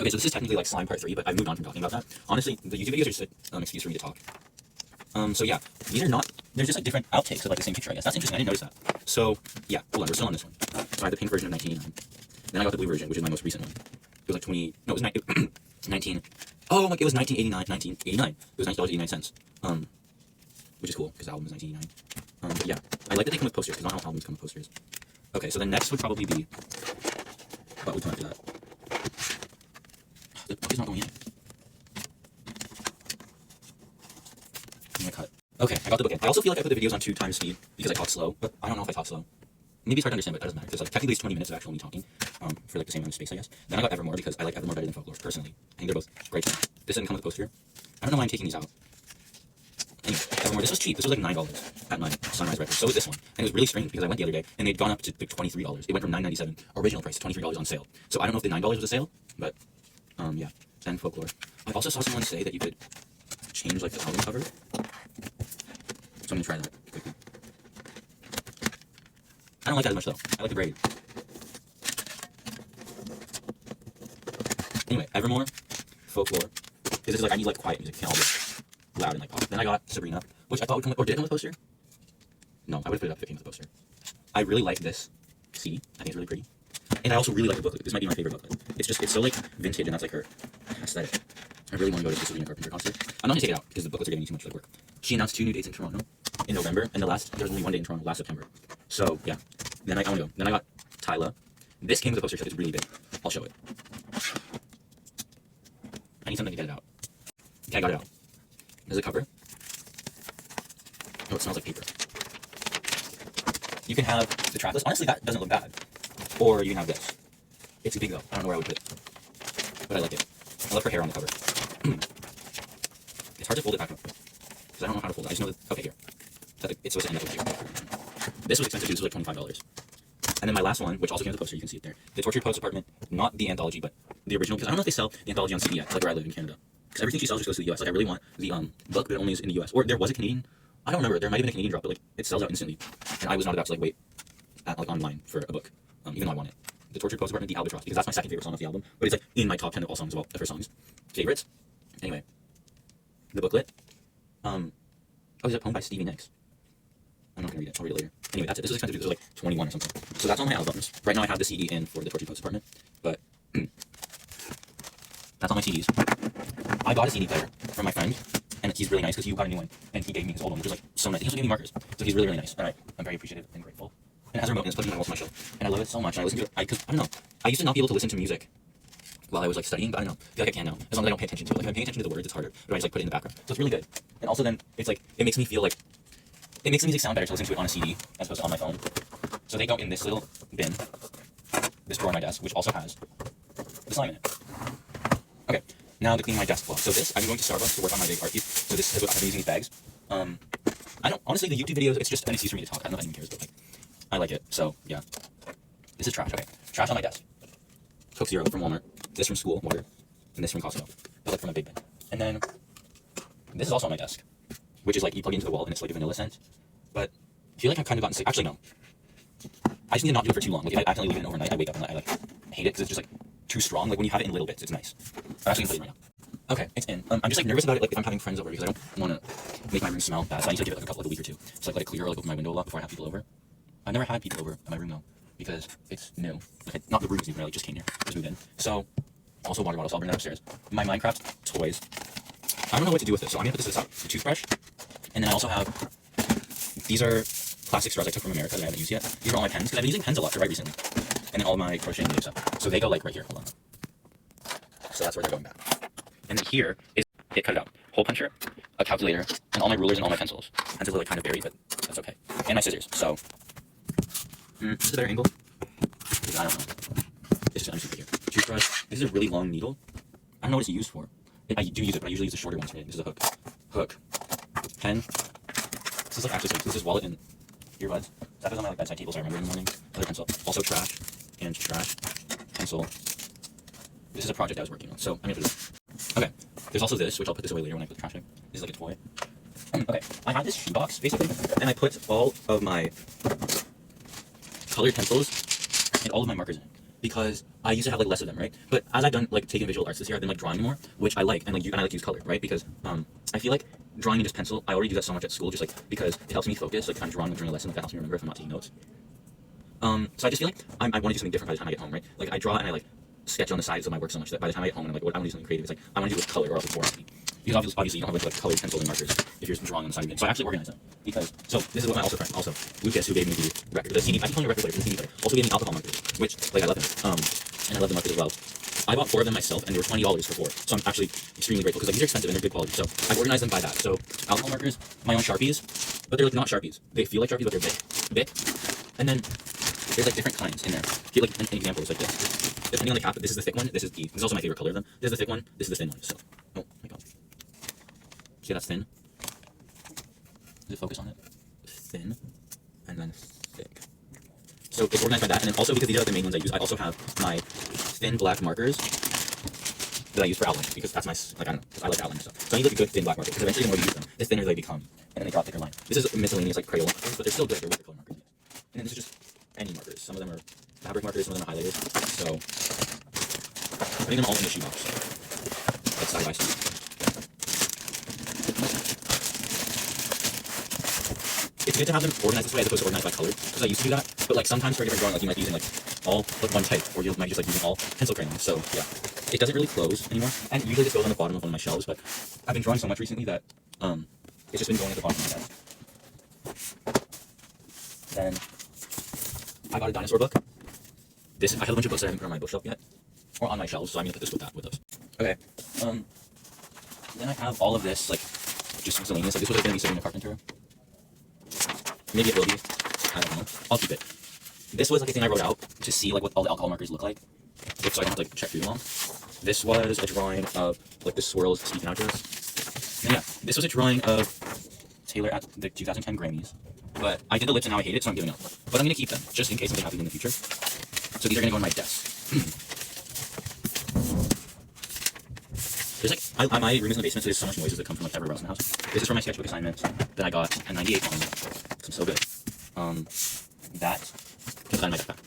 Okay, so this is technically like slime part 3, but I've moved on from talking about that. Honestly, the YouTube videos are just an excuse for me to talk. So yeah, these are not, they're just like different outtakes of like the same picture, I guess. That's interesting, I didn't notice that. So yeah, hold on, we're still on this one. So I have the pink version of 1989. Then I got the blue version, which is my most recent one. It was like 20, no, it was 19, oh, like it was 1989. It was $19.89. Which is cool, because the album is 1989. But yeah, I like that they come with posters, because not all albums come with posters. Okay, so the next would probably be, what would come after that? The book is not going in. I'm gonna cut. Okay, I got the book in. I also feel like I put the videos on 2 times speed because I talk slow, but I don't know if I talk slow. Maybe it's hard to understand, but that doesn't matter. Because like technically it's 20 minutes of actual me talking, for like the same amount of space, I guess. Then I got Evermore because I like Evermore better than Folklore, personally. I think they're both great. This didn't come with a poster. I don't know why I'm taking these out. Anyway, Evermore, this was cheap. This was like $9 at my Sunrise Records. So was this one. And it was really strange because I went the other day and they'd gone up to like $23. It went from $9.97 original price to $23 on sale. So I don't know if the $9 was a sale, but yeah. Then Folklore. I also saw someone say that you could change like the album cover. So I'm gonna try that quickly. I don't like that as much though. I like the braid. Anyway, Evermore, Folklore. Because this is like, I need like quiet music, can't all be loud and like pop. Then I got Sabrina, which I thought would come with, or did it come with a poster? No, I would have put it up if it came with a poster. I really like this CD. I think it's really pretty. And I also really like the booklet. This might be my favorite booklet. It's just, it's so like vintage and that's like her aesthetic. I really want to go to the Sabrina Carpenter concert. I'm not gonna take it out because the booklets are getting me too much like work. She announced 2 new dates in Toronto in November, and there was only 1 day in Toronto last September. So yeah, then I want to go. Then I got Tyla. This came with a poster set. It's really big. I'll show it. I need something to get it out. Okay, I got it out. There's a cover. Oh, it smells like paper. You can have the track list. Honestly, that doesn't look bad. Or you can have this. It's big though. I don't know where I would put it. But I like it. I love her hair on the cover. It's hard to fold it back up. Because I don't know how to fold it. I just know that, okay, here. It's supposed to end up here. This was expensive too. This was like $25. And then my last one, which also came with a poster, you can see it there. The Tortured Poets Apartment. Not the anthology, but the original. Because I don't know if they sell the anthology on CD yet, like where I live in Canada. Because everything she sells just goes to the US. Like I really want the book, but it only is in the US. Or there was a Canadian. I don't remember. There might have been a Canadian drop, but like it sells out instantly. And I was not about to like wait like online for a book, even though I want it. The Tortured Poets Apartment, The Albatross, because that's my second favorite song of the album. But it's like in my top 10 of all songs of her songs. Favorites. Anyway, the booklet. Oh, is it a poem by Stevie Nicks? I'm not gonna read it. I'll read it later. Anyway, that's it. This was expensive. This was like 21 or something. So that's all my albums. Right now I have the CD in for the Tortured Poets Apartment, but that's all my CDs. I bought a CD player from my friend, and he's really nice because he got a new one, and he gave me his old one, which is like so nice. He also gave me markers, so he's really, really nice. And I'm very appreciative and grateful. And it has a remote and it's plugged in my shelf, and I love it so much. And I listen to it because I don't know. I used to not be able to listen to music while I was like studying, but I don't know. I feel like I can now, as long as I don't pay attention to it. Like if I'm paying attention to the words, it's harder. But I just like put it in the background, so it's really good. And also then it's like it makes me feel like it makes the music sound better to listen to it on a CD as opposed to on my phone. So they go in this little bin, this drawer on my desk, which also has the slime in it. Okay, now to clean my desk cloth. So this, I'm going to Starbucks to work on my big art piece. So this is what I've been using these bags. I don't honestly the YouTube videos. It's just an excuse for me to talk. I don't know if anyone cares, but like I like it. So yeah, this is trash. Okay, trash on my desk. Coke Zero from Walmart. This from school, water, and this from Costco. But like from a big bin. And then this is also on my desk, which is like you plug it into the wall and it's like a vanilla scent. But I feel like I've kind of gotten sick. Actually, no. I just need to not do it for too long. Like if I accidentally leave it overnight, I wake up and I like hate it because it's just like too strong. Like when you have it in little bits, it's nice. I'm actually gonna put it in right now. Okay, it's in. I'm just like nervous about it. Like if I'm having friends over because I don't want to make my room smell bad. So I need to give it like a couple of a week or two. So like let it clear or like open my window a lot before I have people over. I've never had people over at my room though because it's new. Like not the room is new, but I like just came here, just moved in. So also water bottles. So I'll bring that upstairs. My Minecraft toys. I don't know what to do with it, so I'm gonna put this out. The toothbrush, and then I also have these are plastic straws I took from America that I haven't used yet. These are all my pens because I've been using pens a lot to write recently, and then all my crocheting and stuff. So they go like right here. Hold on. So that's where they're going back. And then here is it cut it out. Hole puncher, a calculator, and all my rulers and all my pencils. Pencils are like kind of buried, but that's okay. And my scissors. So this is a better angle. I don't know. This is I'm just right here. Toothbrush. This is a really long needle. I don't know what it's used for. I do use it, but I usually use the shorter ones. This is a hook. Hook. Pen. This is like actually this is wallet and earbuds. That goes on my like bedside table so I remember in the morning. Another pencil. Also trash. And trash. Pencil. This is a project I was working on, so I'm gonna do this. Okay. There's also this, which I'll put this away later when I put the trash in. This is like a toy. Okay. I have this shoebox basically, and I put all of my colored pencils and all of my markers in it. because I used to have like less of them, right? But as I've done like taking visual arts this year, I've been like drawing more, which I like, and like I like to use color, right? Because I feel like drawing in just pencil, I already do that so much at school, just like because it helps me focus. Like if I'm drawing during a lesson, like that helps me remember if I'm not taking notes. So I just feel like I want to do something different by the time I get home, right? Like I draw and I like sketch on the sides of my work so much that by the time I get home and I'm like, I want to do something creative. It's like I want to do with color or else it's boring to me. Because obviously you don't have like colored pencils and markers if you're just drawing on the side of it. So I actually organize them because this is what my friend Lucas, who gave me the record, the CD. I keep calling it record player, the CD player. Also gave me alcohol markers, which like I love them. And I love the markers as well. I bought 4 of them myself, and they were $20 for 4. So I'm actually extremely grateful because like these are expensive and they're good quality. So I've organized them by that. So alcohol markers, my own Sharpies, but they're like not Sharpies. They feel like Sharpies, but they're big. And then there's like different kinds in there. Get like an example is like this. Depending on the cap, this is the thick one. This is also my favorite color of them. This is the thick one. This is the thin one. So, oh my god. See, that's thin. Does it focus on it? Thin, and then thick. So it's organized by that, and then also because these are like the main ones I use, I also have my thin black markers that I use for outlining because that's my like I don't know, I like outlining stuff. So I need like a good thin black marker because eventually the more you use them, the thinner they become, and then they draw a thicker line. This is miscellaneous like Crayola markers, but they're still good. They're watercolor markers. And then this is just any markers. Some of them are fabric markers, some of them are highlighters. So putting them all in the shoebox, like side by side. It's good to have them organized this way as opposed to organized by color, because I used to do that. But like sometimes for a different drawing, like you might be using like all like one type, or you might just like using all pencil crayons. So yeah, it doesn't really close anymore, and usually this goes on the bottom of one of my shelves. But I've been drawing so much recently that it's just been going at the bottom of my desk. Then I got a dinosaur book. I have a bunch of books that I haven't put on my bookshelf yet, or on my shelves, so I'm gonna put this with those. Okay. Then I have all of this like just miscellaneous. Like this was gonna be Sabrina Carpenter. Maybe it will be. I don't know. I'll keep it. This was like a thing I wrote out to see like what all the alcohol markers look like, so I don't have to like check through them all. This was a drawing of like the swirls speaking out to us. And yeah, this was a drawing of Taylor at the 2010 Grammys. But I did the lips and now I hate it, so I'm giving up. But I'm gonna keep them just in case something happens in the future. So these are gonna go on my desk. There's like my room is in the basement, so there's so much noises that come from like everywhere else in the house. This is for my sketchbook assignment that I got a 98 on. I'm so good. That goes on my backpack.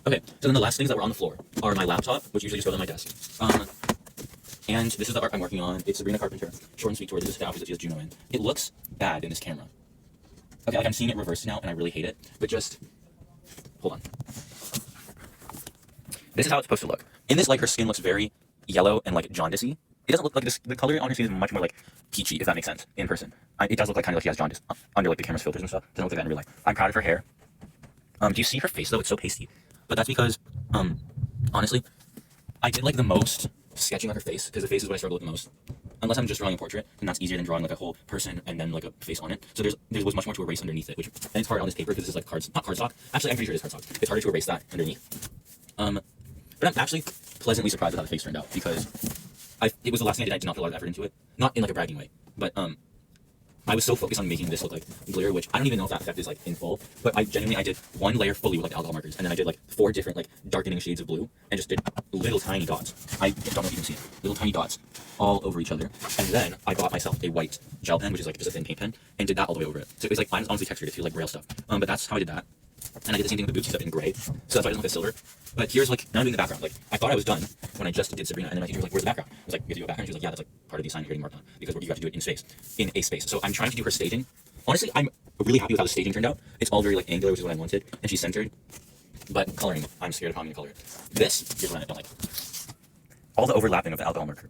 Okay, so then the last things that were on the floor are my laptop, which usually just goes on my desk. And this is the art I'm working on. It's Sabrina Carpenter, short and sweet tour. This is the outfit that she has Juno in. It looks bad in this camera. Okay, like I'm seeing it reversed now, and I really hate it. But just hold on. This is how it's supposed to look. In this light, her skin looks very yellow and like jaundicey. It doesn't look like this. The color on her skin is much more like peachy, if that makes sense, in person. It does look like kind of like she has jaundice under like the camera's filters and stuff. Doesn't look like that in real life. I'm proud of her hair. Do you see her face though? It's so pasty. But that's because, honestly, I did like the most sketching on her face because the face is what I struggle with the most. Unless I'm just drawing a portrait, then that's easier than drawing like a whole person and then like a face on it. So there was much more to erase underneath it, and it's hard on this paper because this is like not cardstock. Actually, I'm pretty sure it is cardstock. It's harder to erase that underneath. But I'm actually pleasantly surprised with how the face turned out because it was the last thing I did. I did not put a lot of effort into it, not in like a bragging way, but I was so focused on making this look like glitter, which I don't even know if that effect is like in full, but I did one layer fully with like alcohol markers, and then I did like 4 different like darkening shades of blue, and just did little tiny dots. I don't know if you can see it. Little tiny dots all over each other. And then I bought myself a white gel pen, which is like just a thin paint pen, and did that all the way over it. So it was like honestly textured. It feels like braille stuff. But that's how I did that. And I did the same thing with the boots and stuff in gray. So that's why it doesn't look like silver. But here's like, now I'm doing the background. Like, I thought I was done when I just did Sabrina, and then my teacher was like, where's the background? I was like, you have to do a background. She was like, yeah, that's like part of the assignment you're getting marked on, because you have to do it in a space. So I'm trying to do her staging. Honestly, I'm really happy with how the staging turned out. It's all very like angular, which is what I wanted, and she's centered. But coloring, I'm scared of how I'm gonna color it. This, here's what I don't like. All the overlapping of the alcohol marker.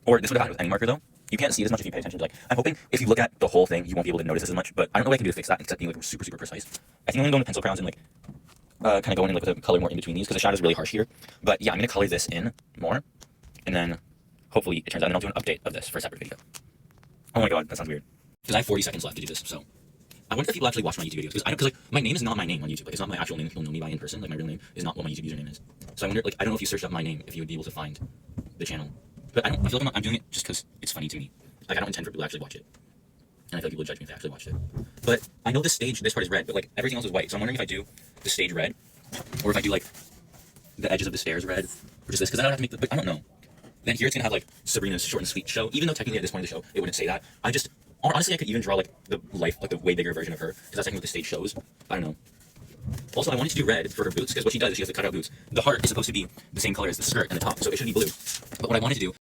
Or this would have happened with any marker though. You can't see it as much if you pay attention to like, I'm hoping if you look at the whole thing, you won't be able to notice this as much, but I don't know what I can do to fix that except being like super, super precise. I think I'm gonna go into pencil crayons and like, kind of going in like with a color more in between these, because the shadow's really harsh here. But yeah, I'm gonna color this in more, and then hopefully it turns out, and I'll do an update of this for a separate video. Oh my god, that sounds weird. Because I have 40 seconds left to do this, so I wonder if people actually watch my YouTube videos, because like my name is not my name on YouTube. Like it's not my actual name that people know me by in person. Like my real name is not what my YouTube username is. So I wonder, like I don't know if you searched up my name if you would be able to find the channel. But I feel like I'm doing it just because it's funny to me. Like I don't intend for people to actually watch it. And I feel like people would judge me if they actually watched it. But I know this part is red, but like everything else is white. So I'm wondering if I do the stage red, or if I do like the edges of the stairs red, or just this, because I don't have to make the, but I don't know. Then here it's gonna have like Sabrina's short and sweet show, even though technically at this point of the show it wouldn't say that. Honestly I could even draw like the way bigger version of her, because that's technically what the stage shows. I don't know. Also, I wanted to do red for her boots, because what she does is she has the cutout boots. The heart is supposed to be the same color as the skirt and the top, so it should be blue. But what I wanted to do